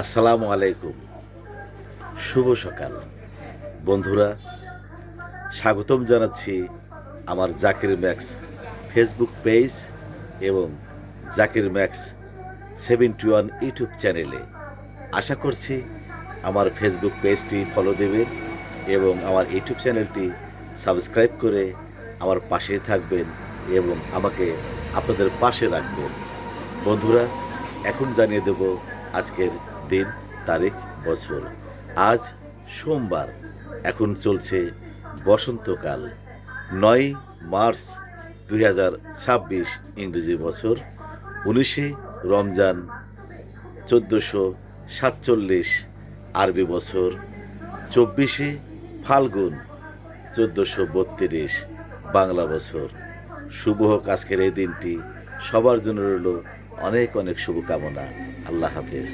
আসসালামু আলাইকুম। শুভ সকাল বন্ধুরা, স্বাগতম জানাচ্ছি আমার জাকির ম্যাক্স ফেসবুক পেজ এবং জাকির ম্যাক্স 71 ইউটিউব চ্যানেলে। আশা করছি আমার ফেসবুক পেজটি ফলো দেবেন এবং আমার ইউটিউব চ্যানেলটি সাবস্ক্রাইব করে আমার পাশে থাকবেন এবং আমাকে আপনাদের পাশে রাখবেন। বন্ধুরা, এখন জানিয়ে দেব আজকের দিন, তারিখ, বছর। আজ সোমবার, এখন চলছে বসন্তকাল। 9 মার্চ 2026 ইংরেজি বছর, 19 রমজান 1447 আরবি বছর, 24 ফাল্গুন 1432 বাংলা বছর। শুভ হোক আজকের এই দিনটি, সবার জন্য রইল অনেক অনেক শুভকামনা। আল্লাহ হাফেজ।